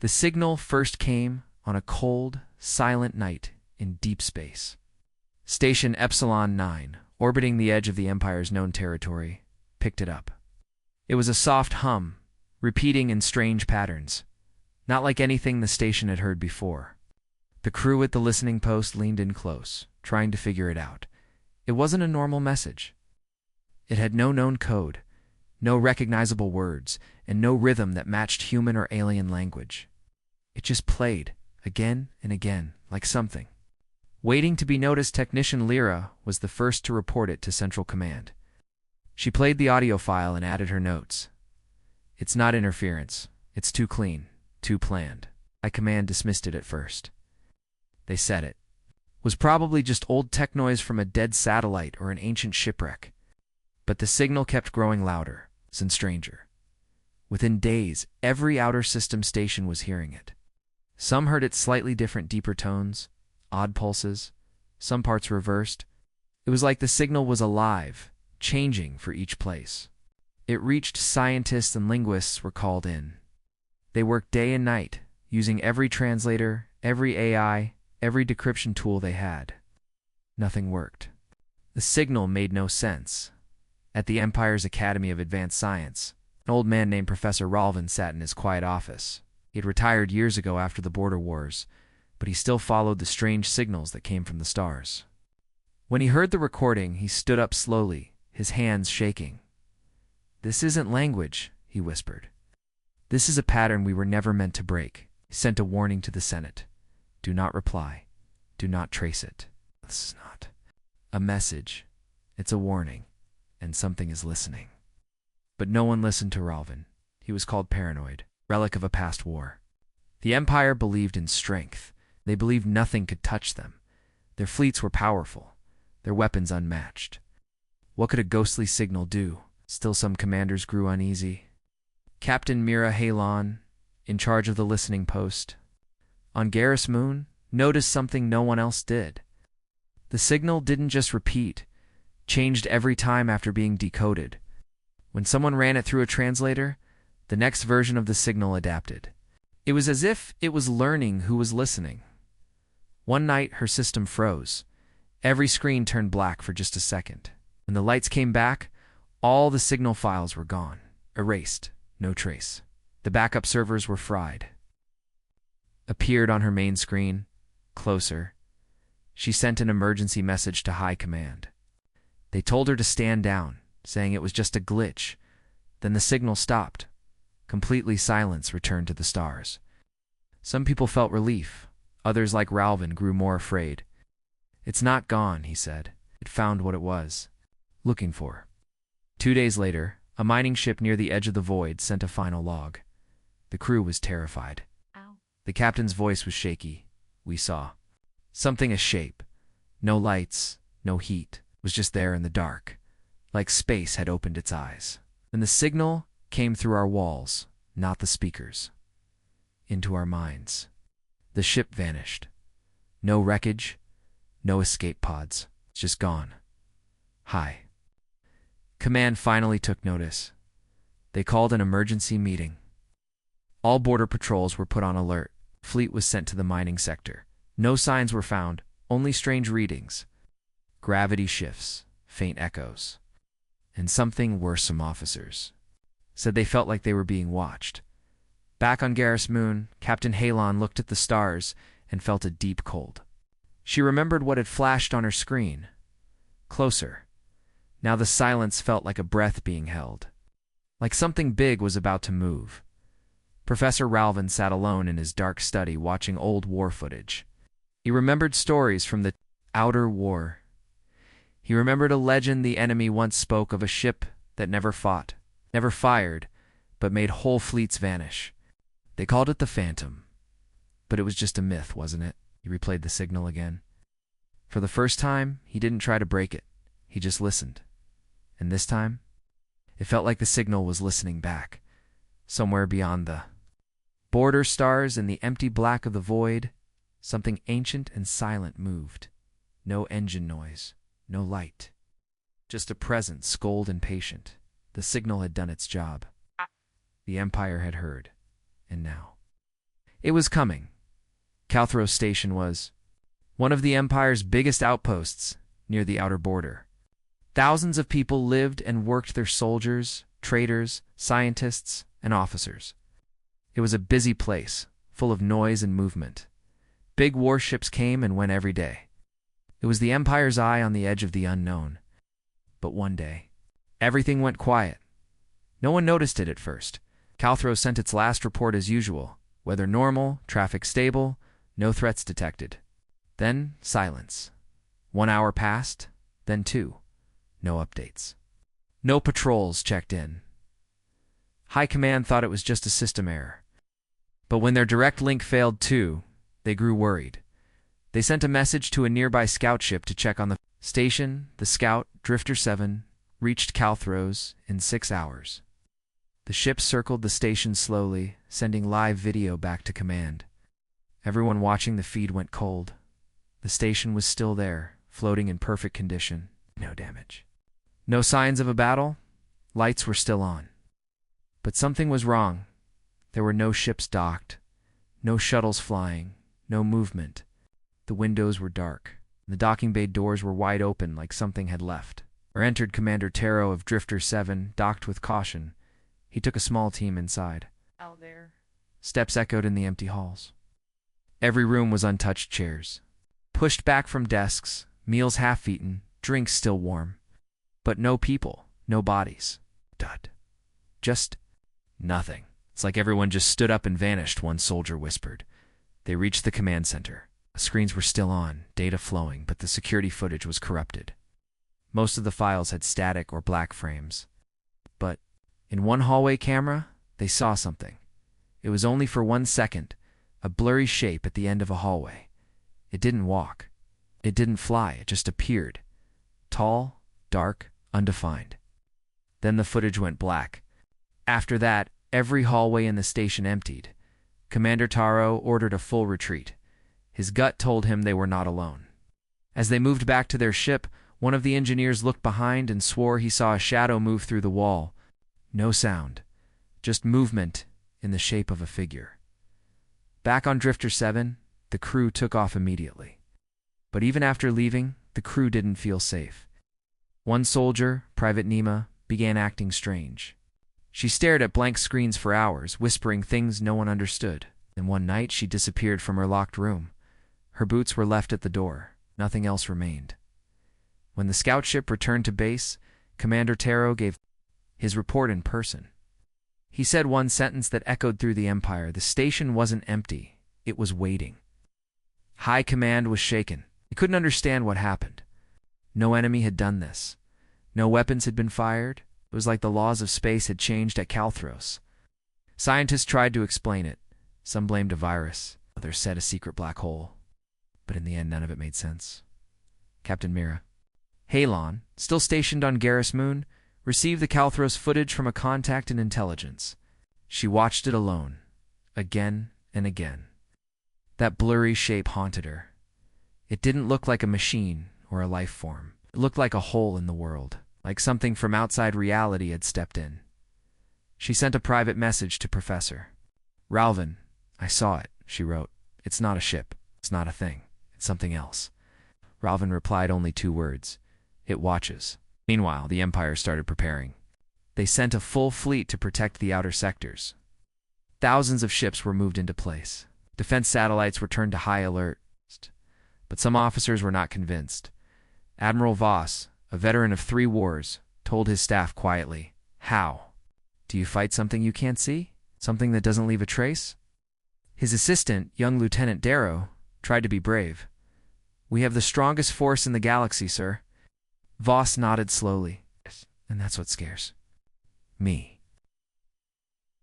The signal first came on a cold, silent night in deep space. Station Epsilon 9, orbiting the edge of the Empire's known territory, picked it up. It was a soft hum, repeating in strange patterns, not like anything the station had heard before. The crew at the listening post leaned in close, trying to figure it out. It wasn't a normal message. It had no known code, no recognizable words, and no rhythm that matched human or alien language. It just played, again and again, like something. Waiting to be noticed, Technician Lyra was the first to report it to Central Command. She played the audio file and added her notes. "It's not interference. It's too clean, too planned." High Command dismissed it at first. They said it was probably just old tech noise from a dead satellite or an ancient shipwreck. But the signal kept growing louder and stranger. Within days, every outer system station was hearing it. Some heard its slightly different, deeper tones, odd pulses, some parts reversed. It was like the signal was alive, changing for each place. It reached scientists, and linguists were called in. They worked day and night, using every translator, every AI, every decryption tool they had. Nothing worked. The signal made no sense. At the Empire's Academy of Advanced Science, an old man named Professor Ralvin sat in his quiet office. He had retired years ago after the border wars, but he still followed the strange signals that came from the stars. When he heard the recording, he stood up slowly, his hands shaking. "This isn't language," he whispered. "This is a pattern we were never meant to break." He sent a warning to the Senate. "Do not reply. Do not trace it. This is not a message. It's a warning, and something is listening." But no one listened to Ralvin. He was called paranoid, relic of a past war. The Empire believed in strength. They believed nothing could touch them. Their fleets were powerful, their weapons unmatched. What could a ghostly signal do? Still, some commanders grew uneasy. Captain Mira Halon, in charge of the listening post on Garrus Moon, noticed something no one else did. The signal didn't just repeat, changed every time after being decoded. When someone ran it through a translator, the next version of the signal adapted. It was as if it was learning who was listening. One night, her system froze. Every screen turned black for just a second. When the lights came back, all the signal files were gone, erased, no trace. The backup servers were fried. Appeared on her main screen, closer. She sent an emergency message to High Command. They told her to stand down, saying it was just a glitch. Then the signal stopped. Completely silence returned to the stars. Some people felt relief. Others, like Ralvin, grew more afraid. "It's not gone," he said. "It found what it was looking for." 2 days later, a mining ship near the edge of the void sent a final log. The crew was terrified. Ow. The captain's voice was shaky. "We saw something, a shape. No lights, no heat. It was just there in the dark. Like space had opened its eyes. And the signal came through our walls, not the speakers. Into our minds." The ship vanished. No wreckage, no escape pods. It's just gone. High Command finally took notice. They called an emergency meeting. All border patrols were put on alert. Fleet was sent to the mining sector. No signs were found, only strange readings. Gravity shifts, faint echoes. And something worse, some officers said they felt like they were being watched. Back on Garrus Moon, Captain Halon looked at the stars and felt a deep cold. She remembered what had flashed on her screen. Closer. Now the silence felt like a breath being held. Like something big was about to move. Professor Ralvin sat alone in his dark study watching old war footage. He remembered stories from the Outer War. He remembered a legend the enemy once spoke of, a ship that never fought, never fired, but made whole fleets vanish. They called it the Phantom. But it was just a myth, wasn't it? He replayed the signal again. For the first time, he didn't try to break it. He just listened. And this time, it felt like the signal was listening back. Somewhere beyond the border stars and the empty black of the void, something ancient and silent moved. No engine noise, no light. Just a presence, cold and patient. The signal had done its job. The Empire had heard. And now, It was coming. Calthros Station was one of the Empire's biggest outposts near the outer border. Thousands of people lived and worked there: soldiers, traders, scientists, and officers. It was a busy place, full of noise and movement. Big warships came and went every day. It was the Empire's eye on the edge of the unknown. But one day, everything went quiet. No one noticed it at first. Calthros sent its last report as usual: weather normal, traffic stable, no threats detected. Then silence. 1 hour passed, then 2. No updates. No patrols checked in. High Command thought it was just a system error. But when their direct link failed too, they grew worried. They sent a message to a nearby scout ship to check on the station. The scout, Drifter 7, reached Calthros in 6 hours. The ship circled the station slowly, sending live video back to command. Everyone watching the feed went cold. The station was still there, floating in perfect condition. No damage. No signs of a battle. Lights were still on. But something was wrong. There were no ships docked, no shuttles flying, no movement. The windows were dark. The docking bay doors were wide open, like something had left. Or entered Commander Taro of Drifter 7, docked with caution. He took a small team inside. Out there. Steps echoed in the empty halls. Every room was untouched chairs. Pushed back from desks, meals half-eaten, drinks still warm. But no people, no bodies. Dud. Just nothing. It's like everyone just stood up and vanished, one soldier whispered. They reached the command center. The screens were still on, data flowing, but the security footage was corrupted. Most of the files had static or black frames. But in one hallway camera, they saw something. It was only for 1 second, a blurry shape at the end of a hallway. It didn't walk. It didn't fly. It just appeared. Tall, dark, undefined. Then the footage went black. After that, every hallway in the station emptied. Commander Taro ordered a full retreat. His gut told him they were not alone. As they moved back to their ship, one of the engineers looked behind and swore he saw a shadow move through the wall. No sound, just movement in the shape of a figure. Back on Drifter 7, the crew took off immediately. But even after leaving, the crew didn't feel safe. One soldier, Private Nima, began acting strange. She stared at blank screens for hours, whispering things no one understood. Then one night she disappeared from her locked room. Her boots were left at the door. Nothing else remained. When the scout ship returned to base, Commander Taro gave his report in person. He said one sentence that echoed through the Empire: the station wasn't empty, it was waiting. High Command was shaken. They couldn't understand what happened. No enemy had done this. No weapons had been fired. It was like the laws of space had changed at Calthros. Scientists tried to explain it. Some blamed a virus, others said a secret black hole. But in the end, none of it made sense. Captain Mira Halon, still stationed on Garrus Moon, received the Calthros footage from a contact in intelligence. She watched it alone, again and again. That blurry shape haunted her. It didn't look like a machine or a life form. It looked like a hole in the world, like something from outside reality had stepped in. She sent a private message to Professor. "Ralvin, I saw it," she wrote. "It's not a ship. It's not a thing. It's something else." Ralvin replied only 2 words. "It watches." Meanwhile, the Empire started preparing. They sent a full fleet to protect the outer sectors. Thousands of ships were moved into place. Defense satellites were turned to high alert. But some officers were not convinced. Admiral Voss, a veteran of 3 wars, told his staff quietly, "How? Do you fight something you can't see? Something that doesn't leave a trace?" His assistant, young Lieutenant Darrow, tried to be brave. "We have the strongest force in the galaxy, sir." Voss nodded slowly. "And that's what scares me."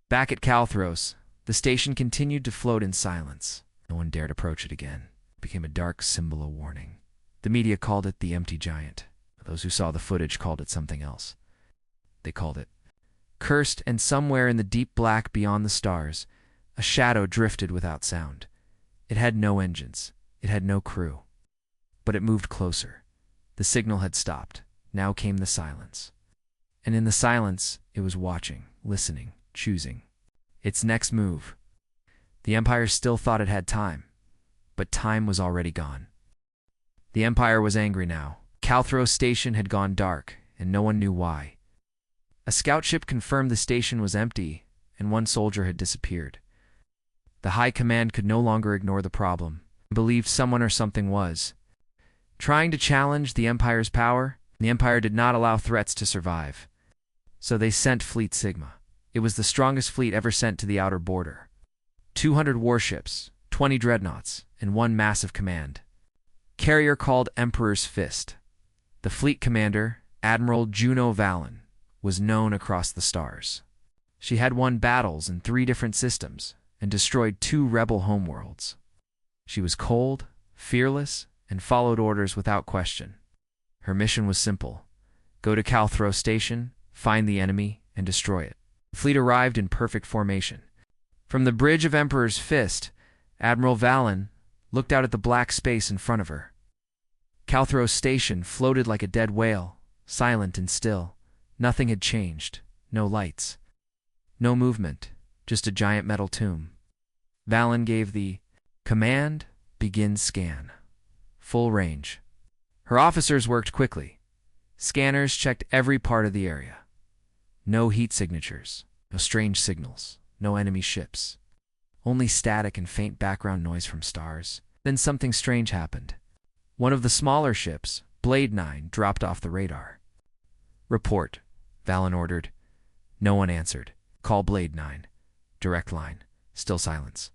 Back at Calthros, the station continued to float in silence. No one dared approach it again. It became a dark symbol of warning. The media called it the Empty Giant. Those who saw the footage called it something else. They called it cursed, and somewhere in the deep black beyond the stars, a shadow drifted without sound. It had no engines. It had no crew. But it moved closer. The signal had stopped. Now came the silence. And in the silence, it was watching, listening, choosing its next move. The Empire still thought it had time, but time was already gone. The Empire was angry now. Calthro Station had gone dark, and no one knew why. A scout ship confirmed the station was empty, and one soldier had disappeared. The High Command could no longer ignore the problem, and believed someone or something was trying to challenge the Empire's power. The Empire did not allow threats to survive. So they sent Fleet Sigma. It was the strongest fleet ever sent to the outer border. 200 warships, 20 dreadnoughts, and one massive command. Carrier called Emperor's Fist. The fleet commander, Admiral Juno Vallon, was known across the stars. She had won battles in 3 different systems and destroyed 2 rebel homeworlds. She was cold, fearless, and followed orders without question. Her mission was simple: go to Calthro Station, find the enemy, and destroy it. The fleet arrived in perfect formation. From the bridge of Emperor's Fist, Admiral Vallon looked out at the black space in front of her. Calthro Station floated like a dead whale, silent and still. Nothing had changed. No lights. No movement. Just a giant metal tomb. Vallon gave the command, begin scan. Full range. Her officers worked quickly. Scanners checked every part of the area. No heat signatures. No strange signals. No enemy ships. Only static and faint background noise from stars. Then something strange happened. One of the smaller ships, Blade 9, dropped off the radar. Report, Vallon ordered. No one answered. Call Blade 9. Direct line. Still silence.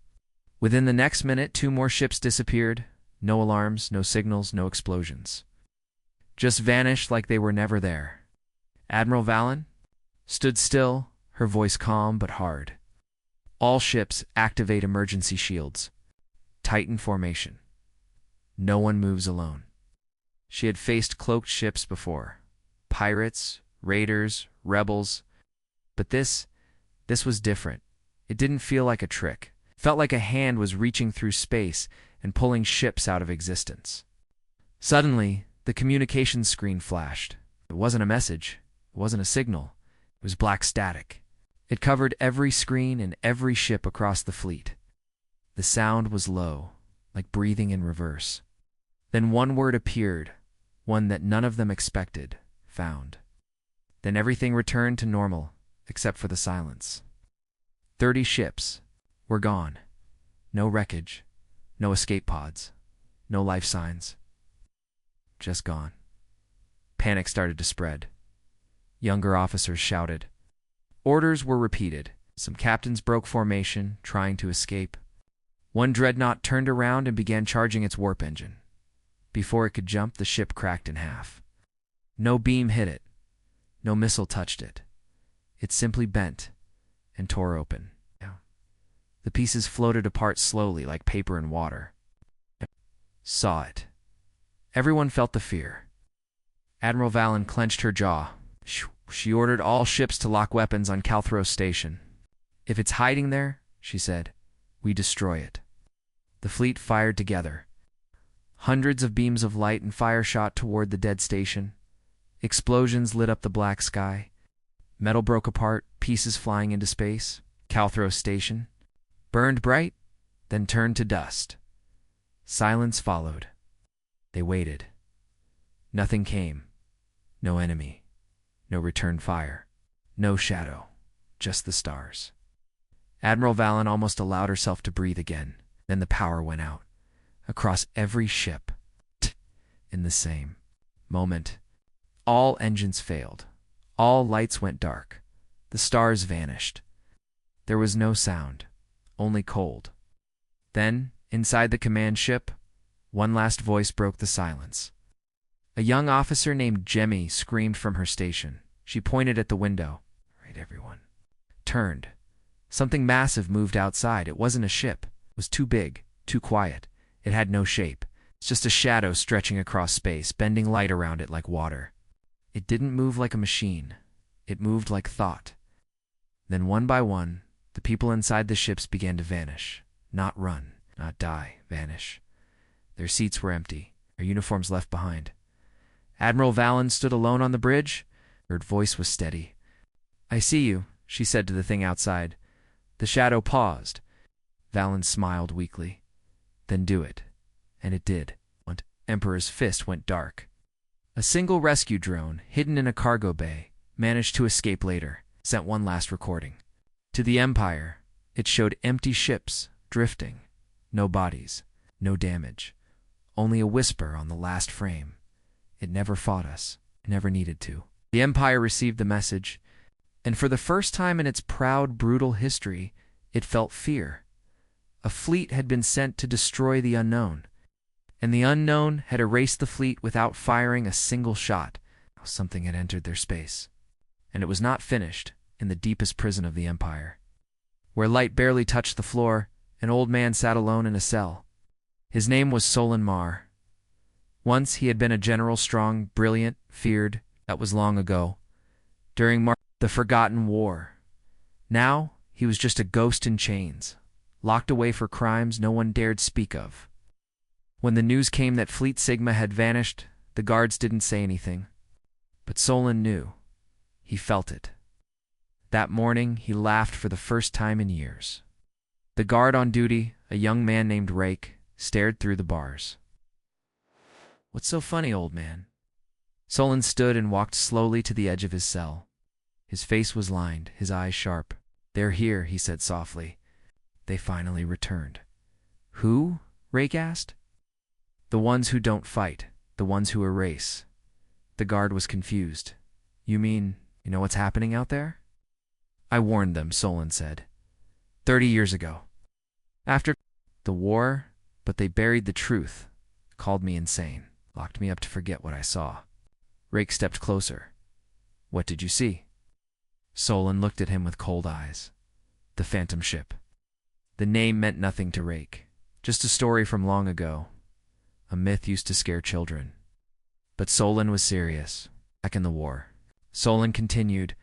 Within the next minute, 2 more ships disappeared. No alarms, no signals, no explosions. Just vanished like they were never there. Admiral Vallon stood still, her voice calm but hard. All ships activate emergency shields. Titan formation. No one moves alone. She had faced cloaked ships before. Pirates, raiders, rebels. But this was different. It didn't feel like a trick. It felt like a hand was reaching through space and pulling ships out of existence. Suddenly, the communications screen flashed. It wasn't a message. It wasn't a signal. It was black static. It covered every screen and every ship across the fleet. The sound was low, like breathing in reverse. Then one word appeared, one that none of them expected: found. Then everything returned to normal, except for the silence. 30 ships were gone. No wreckage, no escape pods, no life signs. Just gone. Panic started to spread. Younger officers shouted. Orders were repeated. Some captains broke formation, trying to escape. One dreadnought turned around and began charging its warp engine. Before it could jump, the ship cracked in half. No beam hit it. No missile touched it. It simply bent and tore open. The pieces floated apart slowly like paper in water. Saw it. Everyone felt the fear. Admiral Vallon clenched her jaw. She ordered all ships to lock weapons on Calthro Station. If it's hiding there, she said, we destroy it. The fleet fired together. Hundreds of beams of light and fire shot toward the dead station. Explosions lit up the black sky. Metal broke apart, pieces flying into space. Calthro Station burned bright, then turned to dust. Silence followed. They waited. Nothing came. No enemy. No return fire. No shadow. Just the stars. Admiral Vallon almost allowed herself to breathe again. Then the power went out. Across every ship. In the same moment. All engines failed. All lights went dark. The stars vanished. There was no sound. Only cold. Then, inside the command ship, one last voice broke the silence. A young officer named Jemmy screamed from her station. She pointed at the window. Right, everyone. Turned. Something massive moved outside. It wasn't a ship. It was too big, too quiet. It had no shape. It's just a shadow stretching across space, bending light around it like water. It didn't move like a machine. It moved like thought. Then one by one, the people inside the ships began to vanish. Not run, not die, vanish. Their seats were empty, their uniforms left behind. Admiral Vallon stood alone on the bridge. Her voice was steady. I see you, she said to the thing outside. The shadow paused. Valen smiled weakly. Then do it. And it did. Emperor's fist went dark. A single rescue drone, hidden in a cargo bay, managed to escape later, sent one last recording. To the Empire, it showed empty ships, drifting. No bodies, no damage. Only a whisper on the last frame. It never fought us. It never needed to. The Empire received the message, and for the first time in its proud, brutal history, it felt fear. A fleet had been sent to destroy the unknown, and the unknown had erased the fleet without firing a single shot. Something had entered their space, and it was not finished in the deepest prison of the Empire. Where light barely touched the floor, an old man sat alone in a cell. His name was Solon Mar. Once he had been a general, strong, brilliant, feared. That was long ago, during the Forgotten War. Now he was just a ghost in chains, locked away for crimes no one dared speak of. When the news came that Fleet Sigma had vanished, the guards didn't say anything. But Solon knew. He felt it. That morning he laughed for the first time in years. The guard on duty, a young man named Rake, stared through the bars. "What's so funny, old man?" Solon stood and walked slowly to the edge of his cell. His face was lined, his eyes sharp. "They're here," he said softly. "They finally returned." "Who?" Rake asked. "The ones who don't fight, the ones who erase." The guard was confused. "You mean, you know what's happening out there?" "I warned them," Solon said. 30 years ago. After the war, but they buried the truth, called me insane, locked me up to forget what I saw." Rake stepped closer. "What did you see?" Solon looked at him with cold eyes. "The Phantom Ship." The name meant nothing to Rake. Just a story from long ago. A myth used to scare children. But Solon was serious. Back in the war, Solon continued,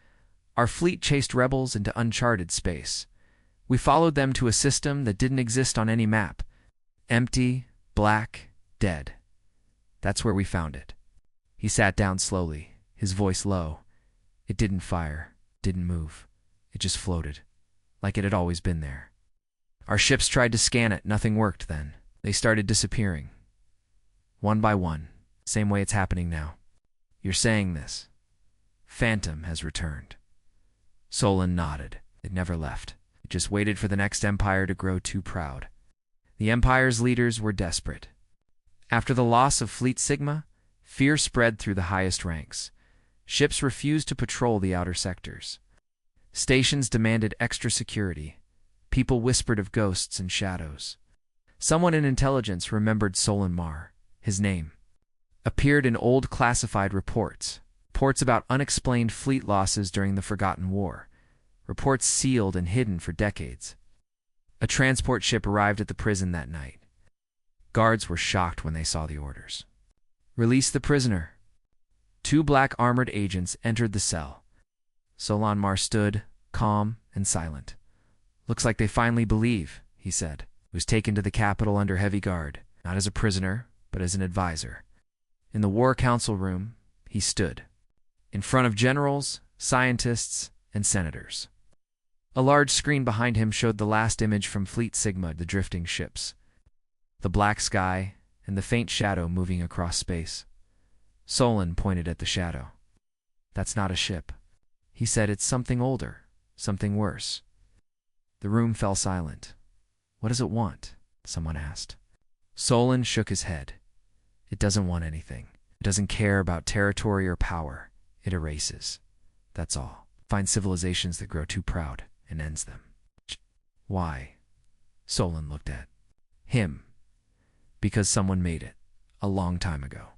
"Our fleet chased rebels into uncharted space. We followed them to a system that didn't exist on any map. Empty, black, dead. That's where we found it." He sat down slowly, his voice low. It didn't fire, didn't move. It just floated, like it had always been there. Our ships tried to scan it, nothing worked then. They started disappearing. One by one, same way it's happening now. You're saying this. Phantom has returned. Solon nodded. It never left. It just waited for the next empire to grow too proud. The empire's leaders were desperate. After the loss of Fleet Sigma, fear spread through the highest ranks. Ships refused to patrol the outer sectors. Stations demanded extra security. People whispered of ghosts and shadows. Someone in intelligence remembered Solon Mar. His name appeared in old classified reports. Reports about unexplained fleet losses during the Forgotten War. Reports sealed and hidden for decades. A transport ship arrived at the prison that night. Guards were shocked when they saw the orders. "Release the prisoner." 2 black armored agents entered the cell. Solon Mar stood, calm and silent. "Looks like they finally believe," he said. He was taken to the capital under heavy guard, not as a prisoner, but as an advisor. In the War Council room, he stood, in front of generals, scientists, and senators. A large screen behind him showed the last image from Fleet Sigma, the drifting ships, the black sky, and the faint shadow moving across space. Solon pointed at the shadow. "That's not a ship." He said, "It's something older, something worse." The room fell silent. "What does it want?" someone asked. Solon shook his head. "It doesn't want anything. It doesn't care about territory or power. It erases. That's all. Finds civilizations that grow too proud and ends them." "Why?" Solon looked at him. "Because someone made it, a long time ago.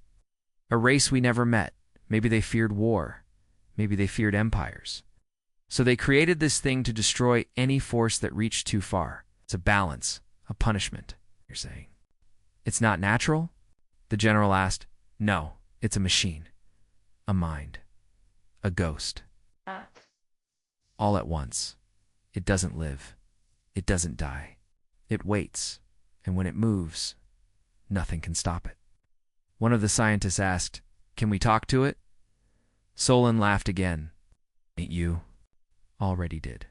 A race we never met. Maybe they feared war. Maybe they feared empires. So they created this thing to destroy any force that reached too far. It's a balance, a punishment," you're saying. "It's not natural?" The general asked. "No, it's a machine. A mind. A ghost. All at once. It doesn't live. It doesn't die. It waits, and when it moves, nothing can stop it." One of the scientists asked, "Can we talk to it?" Solon laughed again. "Ain't you?" "Already did.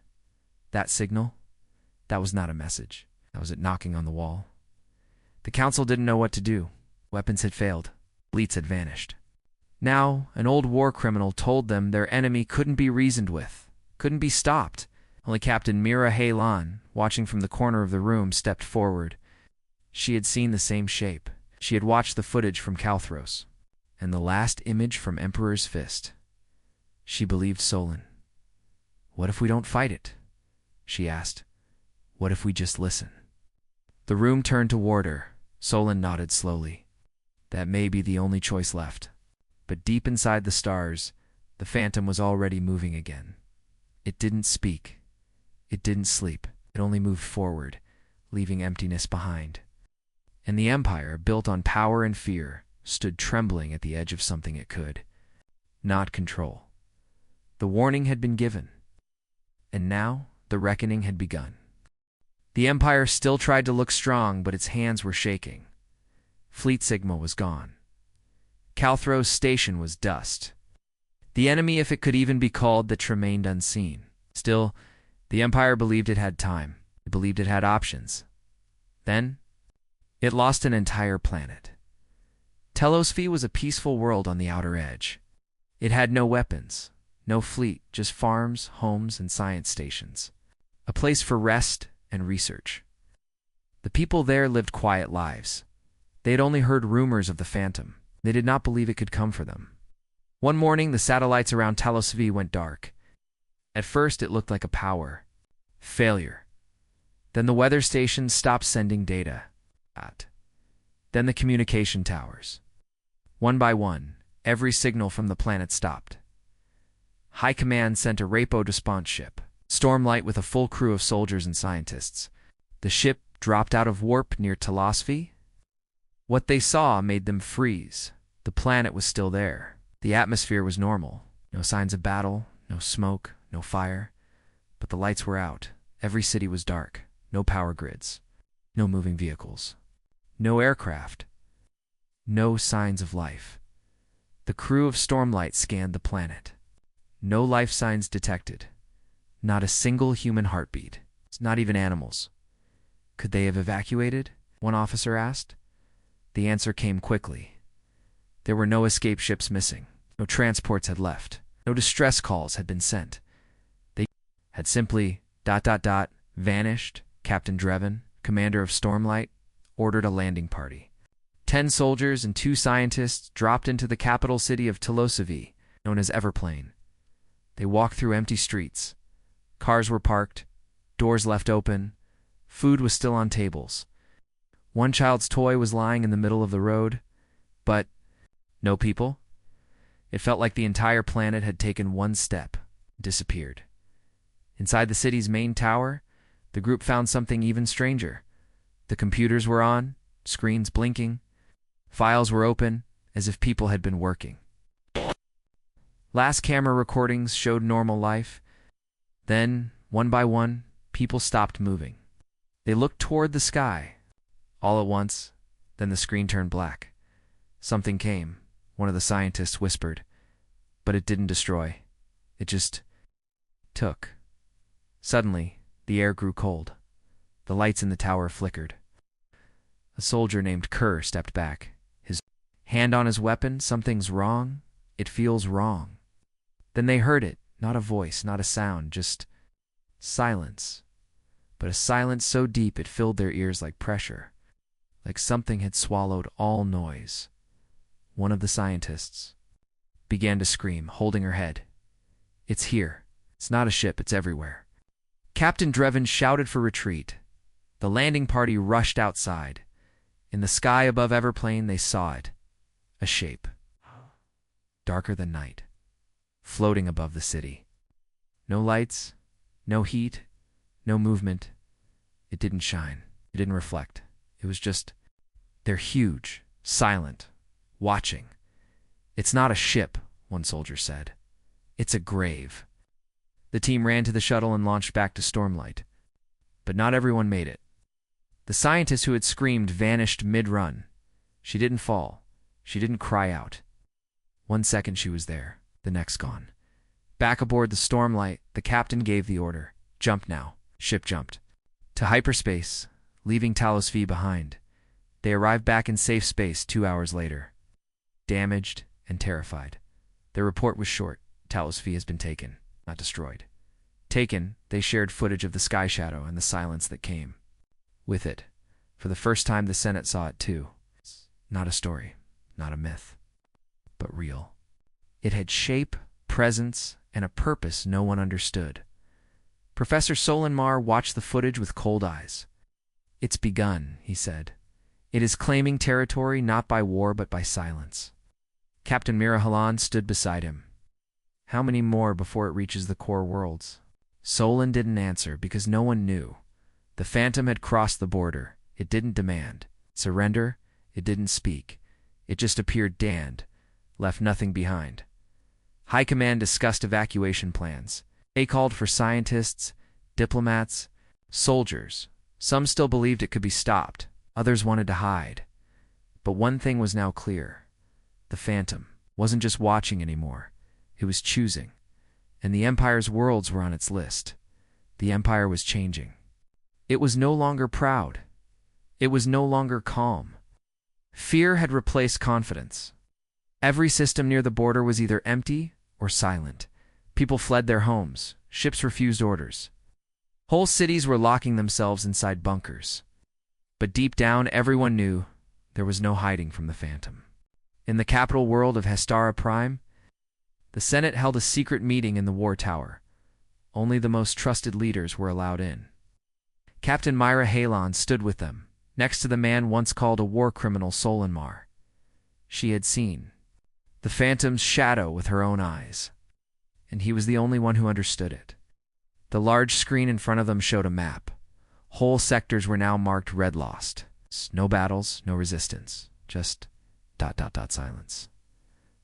That signal? That was not a message. That was it knocking on the wall. The council didn't know what to do. Weapons had failed. Fleets had vanished. Now, an old war criminal told them their enemy couldn't be reasoned with, couldn't be stopped. Only Captain Mira Haylan, watching from the corner of the room, stepped forward. She had seen the same shape. She had watched the footage from Kalthros, and the last image from Emperor's Fist. She believed Solon. "What if we don't fight it?" she asked. "What if we just listen?" The room turned toward her. Solon nodded slowly. That may be the only choice left. But deep inside the stars, the phantom was already moving again. It didn't speak. It didn't sleep. It only moved forward, leaving emptiness behind. And the Empire, built on power and fear, stood trembling at the edge of something it could not control. The warning had been given, and now the reckoning had begun. The Empire still tried to look strong, but its hands were shaking. Fleet Sigma was gone. Kalthros Station was dust. The enemy, if it could even be called that, remained unseen. Still, the Empire believed it had time. It believed it had options. Then, it lost an entire planet. Telosphi was a peaceful world on the outer edge. It had no weapons, no fleet, just farms, homes, and science stations. A place for rest and research. The people there lived quiet lives. They had only heard rumors of the phantom. They did not believe it could come for them. One morning, the satellites around Telosphi went dark. At first, it looked like a power failure. Then the weather stations stopped sending data. Then the communication towers. One by one, every signal from the planet stopped. High Command sent a Rapo-Despont ship, Stormlight, with a full crew of soldiers and scientists. The ship dropped out of warp near Telosphi. What they saw made them freeze. The planet was still there. The atmosphere was normal. No signs of battle, no smoke, no fire. But the lights were out. Every city was dark. No power grids. No moving vehicles. No aircraft. No signs of life. The crew of Stormlight scanned the planet. No life signs detected. Not a single human heartbeat. Not even animals. Could they have evacuated? One officer asked. The answer came quickly. There were no escape ships missing. No transports had left. No distress calls had been sent. They had simply ... vanished. Captain Drevin, commander of Stormlight, ordered a landing party. 10 soldiers and 2 scientists dropped into the capital city of Telosphi, known as Everplane. They walked through empty streets. Cars were parked, doors left open, food was still on tables. One child's toy was lying in the middle of the road, but no people. It felt like the entire planet had taken one step, disappeared. Inside the city's main tower, the group found something even stranger. The computers were on, screens blinking. Files were open, as if people had been working. Last camera recordings showed normal life. Then, one by one, people stopped moving. They looked toward the sky. All at once, then the screen turned black. Something came, one of the scientists whispered. But it didn't destroy. It just took. Suddenly, the air grew cold. The lights in the tower flickered. A soldier named Kerr stepped back. His hand on his weapon. Something's wrong. It feels wrong. Then they heard it. Not a voice, not a sound, just silence. But a silence so deep it filled their ears like pressure. Like something had swallowed all noise. One of the scientists began to scream, holding her head. "It's here. It's not a ship, it's everywhere." Captain Drevin shouted for retreat. The landing party rushed outside. In the sky above Everplane, they saw it. A shape. Darker than night. Floating above the city. No lights, no heat, no movement. It didn't shine. It didn't reflect. It was just... They're huge, silent, watching. "It's not a ship," one soldier said. "It's a grave." The team ran to the shuttle and launched back to Stormlight. But not everyone made it. The scientist who had screamed vanished mid-run. She didn't fall. She didn't cry out. 1 second she was there, the next gone. Back aboard the Stormlight, the captain gave the order. "Jump now." Ship jumped. To hyperspace, leaving Talos V behind. They arrived back in safe space 2 hours later, damaged and terrified. Their report was short. Talos V has been taken, not destroyed. Taken, they shared footage of the sky shadow and the silence that came with it. For the first time, the Senate saw it too. Not a story, not a myth, but real. It had shape, presence, and a purpose no one understood. Professor Solanmar watched the footage with cold eyes. "It's begun," he said. "It is claiming territory not by war but by silence." Captain Mirahalan stood beside him. "How many more before it reaches the core worlds?" Solon didn't answer because no one knew. The Phantom had crossed the border. It didn't demand surrender. It didn't speak. It just appeared damned, left nothing behind. High Command discussed evacuation plans. They called for scientists, diplomats, soldiers. Some still believed it could be stopped. Others wanted to hide. But one thing was now clear. The Phantom wasn't just watching anymore. It was choosing. And the Empire's worlds were on its list. The Empire was changing. It was no longer proud. It was no longer calm. Fear had replaced confidence. Every system near the border was either empty or silent. People fled their homes. Ships refused orders. Whole cities were locking themselves inside bunkers. But deep down, everyone knew there was no hiding from the Phantom. In the capital world of Hestara Prime, the Senate held a secret meeting in the War Tower. Only the most trusted leaders were allowed in. Captain Myra Halon stood with them, next to the man once called a war criminal, Solanmar. She had seen the Phantom's shadow with her own eyes, and he was the only one who understood it. The large screen in front of them showed a map. Whole sectors were now marked red lost. No battles, no resistance, just ... silence.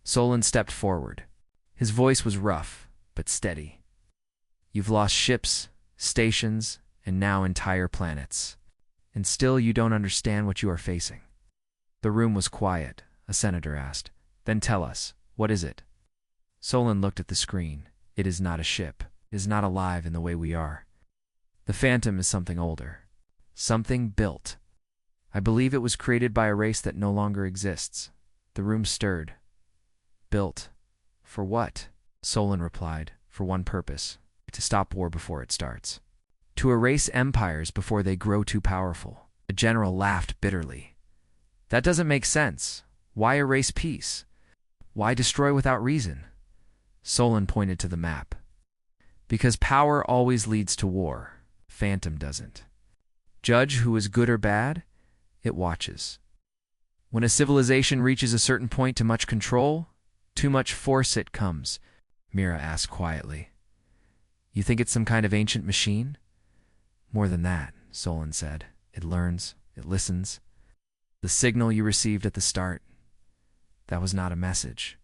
Solon stepped forward. His voice was rough, but steady. "You've lost ships, stations, and now entire planets. And still you don't understand what you are facing." The room was quiet. A senator asked, "Then tell us, what is it?" Solon looked at the screen. "It is not a ship. It is not alive in the way we are. The Phantom is something older. Something built. I believe it was created by a race that no longer exists." The room stirred. "Built. For what?" Solon replied, "For one purpose. To stop war before it starts. To erase empires before they grow too powerful." The general laughed bitterly. "That doesn't make sense. Why erase peace? Why destroy without reason?" Solon pointed to the map. "Because power always leads to war. Phantom doesn't. Judge who is good or bad, it watches. When a civilization reaches a certain point to much control, too much force, it comes." Mira asked quietly, "You think it's some kind of ancient machine?" "More than that," Solon said. "It learns, it listens. The signal you received at the start, that was not a message.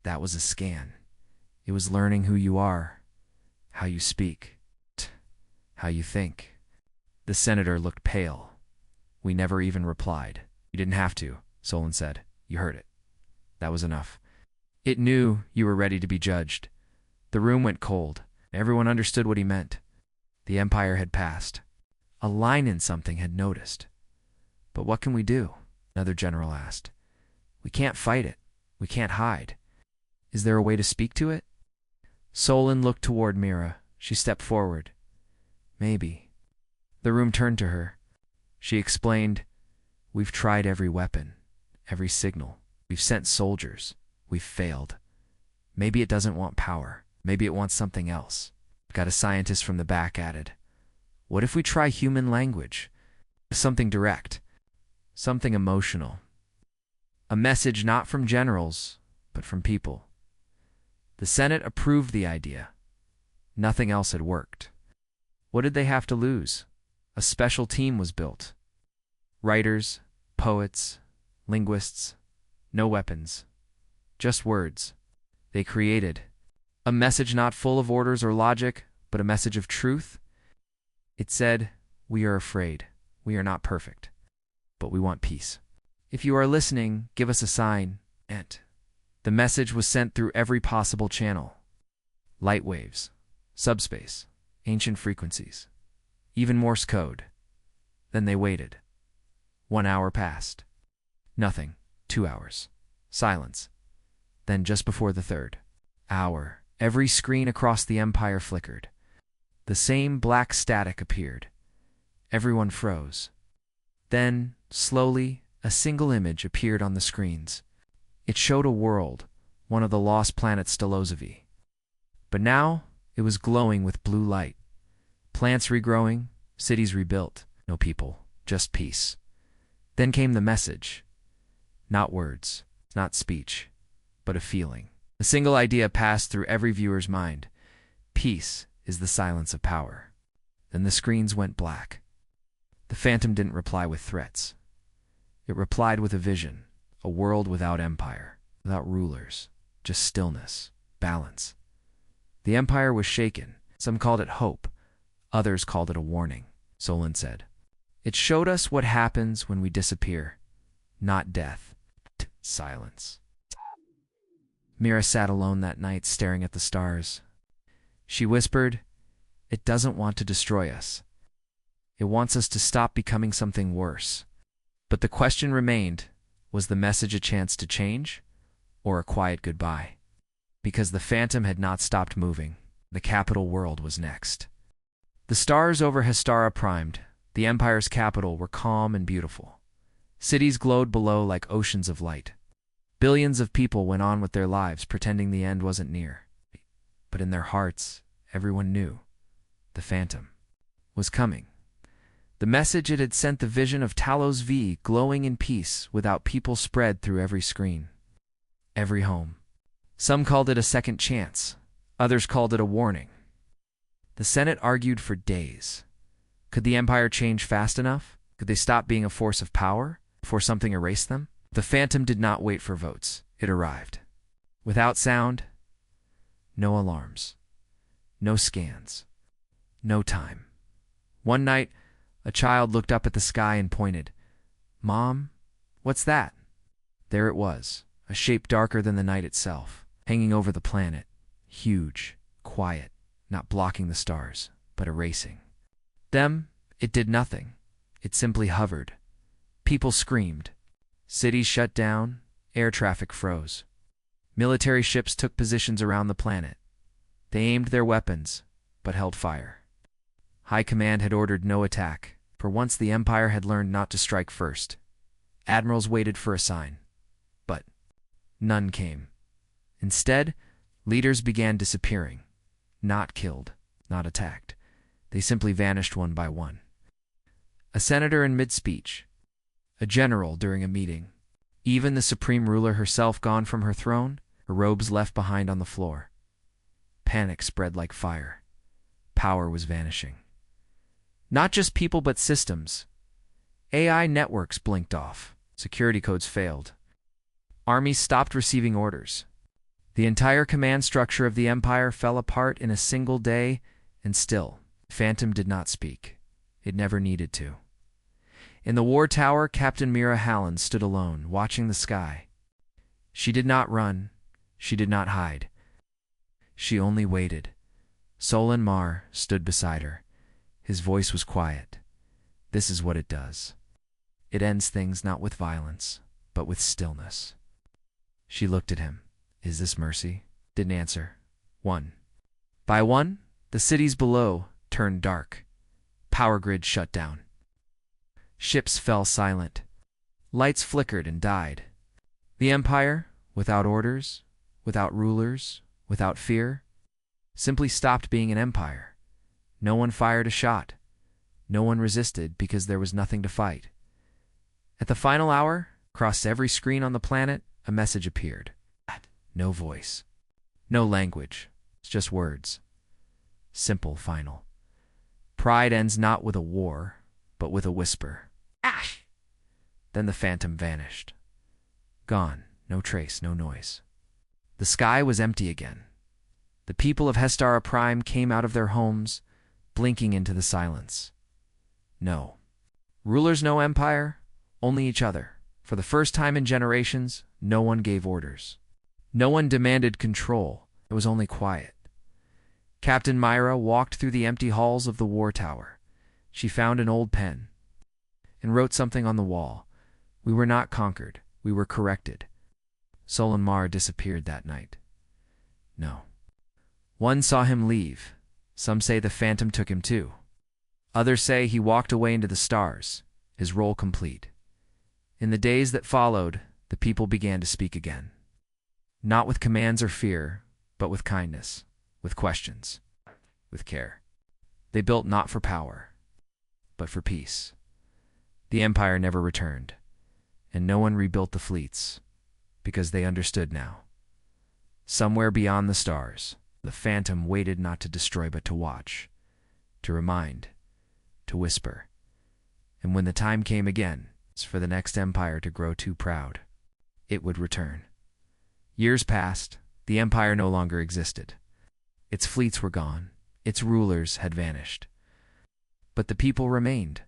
That was a scan. It was learning who you are, how you speak, how you think." The senator looked pale. "We never even replied." "You didn't have to," Solon said. "You heard it. That was enough. It knew you were ready to be judged." The room went cold. Everyone understood what he meant. The Empire had passed. A line in something had noticed. "But what can we do?" another general asked. "We can't fight it. We can't hide. Is there a way to speak to it?" Solon looked toward Mira. She stepped forward. "Maybe." The room turned to her. She explained, "We've tried every weapon, every signal. We've sent soldiers. We've failed. Maybe it doesn't want power. Maybe it wants something else." Got a scientist from the back added, "What if we try human language? Something direct, something emotional. A message not from generals, but from people." The Senate approved the idea. Nothing else had worked. What did they have to lose? A special team was built. Writers, poets, linguists, no weapons, just words. They created a message not full of orders or logic, but a message of truth. It said, "We are afraid. We are not perfect, but we want peace. If you are listening, give us a sign." And the message was sent through every possible channel. Light waves, subspace, ancient frequencies, even Morse code. Then they waited. 1 hour passed. Nothing. 2 hours. Silence. Then just before the third hour, every screen across the empire flickered. The same black static appeared. Everyone froze. Then, slowly, a single image appeared on the screens. It showed a world, one of the lost planets Stelozovie. But now, it was glowing with blue light. Plants regrowing, cities rebuilt. No people, just peace. Then came the message. Not words, not speech, but a feeling. A single idea passed through every viewer's mind. Peace is the silence of power. Then the screens went black. The phantom didn't reply with threats. It replied with a vision, a world without empire, without rulers, just stillness, balance. The empire was shaken. Some called it hope. Others called it a warning. Solon said, "It showed us what happens when we disappear. Not death. Silence." Mira sat alone that night staring at the stars. She whispered, "It doesn't want to destroy us. It wants us to stop becoming something worse." But the question remained, was the message a chance to change, or a quiet goodbye? Because the phantom had not stopped moving, the capital world was next. The stars over Hestara primed, the empire's capital, were calm and beautiful. Cities glowed below like oceans of light. Billions of people went on with their lives, pretending the end wasn't near. But in their hearts, everyone knew the phantom was coming. The message it had sent, the vision of Talos V glowing in peace without people, spread through every screen, every home. Some called it a second chance. Others called it a warning. The Senate argued for days. Could the empire change fast enough? Could they stop being a force of power before something erased them? The phantom did not wait for votes. It arrived. Without sound, no alarms, no scans, no time. One night, a child looked up at the sky and pointed. "Mom, what's that?" There it was, a shape darker than the night itself, hanging over the planet, huge, quiet, not blocking the stars, but erasing them. It did nothing. It simply hovered. People screamed. Cities shut down. Air traffic froze. Military ships took positions around the planet. They aimed their weapons, but held fire. High Command had ordered no attack. For once the Empire had learned not to strike first. Admirals waited for a sign. But none came. Instead, leaders began disappearing. Not killed, not attacked. They simply vanished one by one. A senator in mid-speech. A general during a meeting. Even the supreme ruler herself gone from her throne, her robes left behind on the floor. Panic spread like fire. Power was vanishing. Not just people but systems. AI networks blinked off. Security codes failed. Armies stopped receiving orders. The entire command structure of the Empire fell apart in a single day, and still, Phantom did not speak. It never needed to. In the war tower, Captain Mira Hallen stood alone, watching the sky. She did not run. She did not hide. She only waited. Solon Mar stood beside her. His voice was quiet. This is what it does. It ends things not with violence, but with stillness. She looked at him. Is this mercy? Didn't answer. One by one, the cities below turned dark. Power grid shut down. Ships fell silent. Lights flickered and died. The Empire, without orders, without rulers, without fear, simply stopped being an empire. No one fired a shot. No one resisted because there was nothing to fight. At the final hour, across every screen on the planet, a message appeared. No voice. No language. It's just words. Simple, final. Pride ends not with a war, but with a whisper. Ash! Then the phantom vanished. Gone. No trace, no noise. The sky was empty again. The people of Hestara Prime came out of their homes, blinking into the silence. No. Rulers no empire, only each other. For the first time in generations, no one gave orders. No one demanded control. It was only quiet. Captain Myra walked through the empty halls of the war tower. She found an old pen. and wrote something on the wall. We were not conquered, we were corrected. Solanmar disappeared that night. No. One saw him leave. Some say the phantom took him too. Others say he walked away into the stars, his role complete. In the days that followed, the people began to speak again. Not with commands or fear, but with kindness, with questions, with care. They built not for power, but for peace. The empire never returned, and no one rebuilt the fleets, because they understood now. Somewhere beyond the stars, the phantom waited not to destroy but to watch, to remind, to whisper. And when the time came again for the next empire to grow too proud, it would return. Years passed, the empire no longer existed. Its fleets were gone, its rulers had vanished. But the people remained.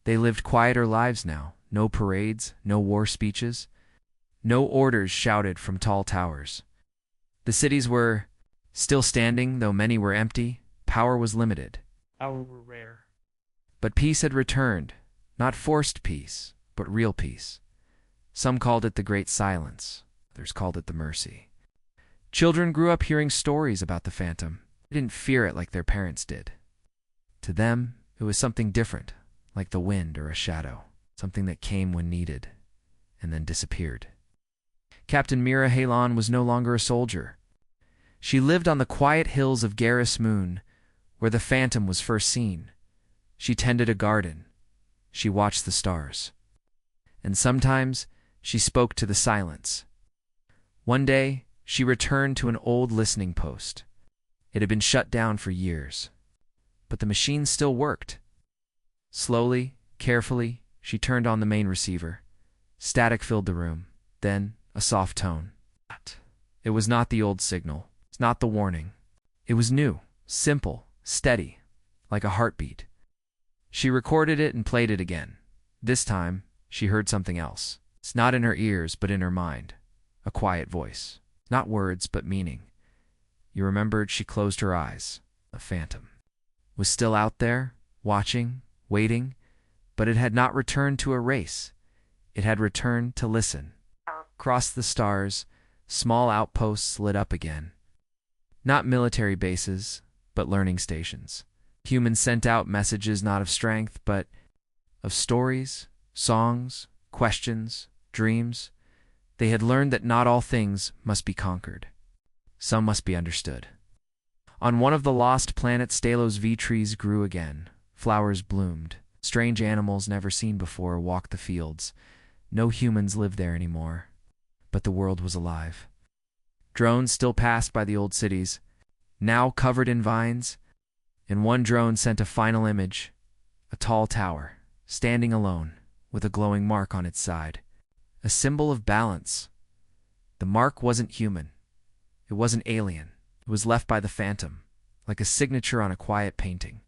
They lived quieter lives now, no parades, no war speeches, no orders shouted from tall towers. The cities were still standing, though many were empty. Power was limited. Power were rare. But peace had returned, not forced peace, but real peace. Some called it the Great Silence, others called it the Mercy. Children grew up hearing stories about the phantom. They didn't fear it like their parents did. To them, it was something different, like the wind or a shadow, something that came when needed, and then disappeared. Captain Mira Halon was no longer a soldier. She lived on the quiet hills of Garrus Moon, where the phantom was first seen. She tended a garden. She watched the stars. And sometimes she spoke to the silence. One day, she returned to an old listening post. It had been shut down for years, but the machine still worked. Slowly, carefully, she turned on the main receiver. Static filled the room, then a soft tone. It was not the old signal. It's not the warning. It was new, simple, steady, like a heartbeat. She recorded it and played it again. This time, she heard something else. It's not in her ears, but in her mind. A quiet voice. Not words, but meaning. You remembered she closed her eyes. A phantom was still out there, watching, waiting, but it had not returned to erase. It had returned to listen. Across the stars, small outposts lit up again. Not military bases, but learning stations. Humans sent out messages not of strength, but of stories, songs, questions, dreams. They had learned that not all things must be conquered. Some must be understood. On one of the lost planets, Stalos V trees grew again. Flowers bloomed. Strange animals never seen before walked the fields. No humans lived there anymore. But the world was alive. Drones still passed by the old cities, now covered in vines, and one drone sent a final image, a tall tower, standing alone, with a glowing mark on its side, a symbol of balance. The mark wasn't human. It wasn't alien. It was left by the phantom, like a signature on a quiet painting.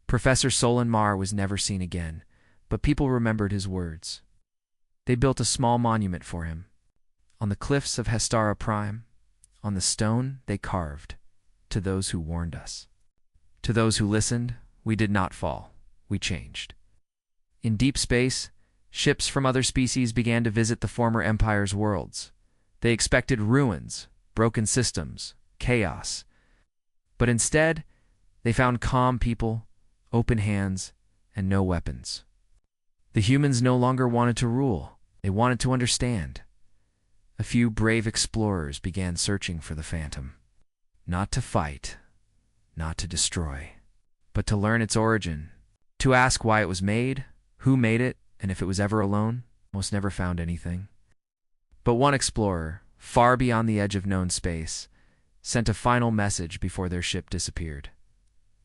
Professor Solanmar was never seen again, but people remembered his words. They built a small monument for him. On the cliffs of Hestara Prime, on the stone they carved, to those who warned us. To those who listened, we did not fall. We changed. In deep space, ships from other species began to visit the former empire's worlds. They expected ruins, broken systems, chaos. But instead, they found calm people, open hands, and no weapons. The humans no longer wanted to rule. They wanted to understand. A few brave explorers began searching for the phantom. Not to fight, not to destroy, but to learn its origin, to ask why it was made, who made it, and if it was ever alone. Most never found anything. But one explorer, far beyond the edge of known space, sent a final message before their ship disappeared.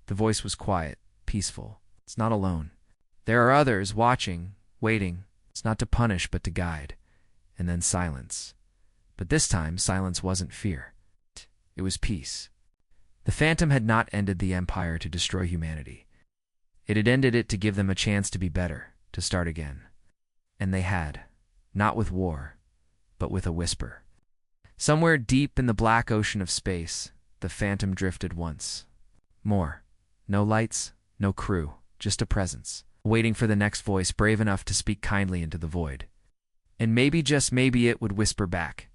The voice was quiet, peaceful. It's not alone. There are others watching, waiting. It's not to punish, but to guide. And then silence. But this time, silence wasn't fear. It was peace. The phantom had not ended the empire to destroy humanity. It had ended it to give them a chance to be better, to start again. And they had, not with war, but with a whisper. Somewhere deep in the black ocean of space, the phantom drifted once. More. No lights, no crew, just a presence. waiting for the next voice brave enough to speak kindly into the void. And maybe, just maybe, it would whisper back,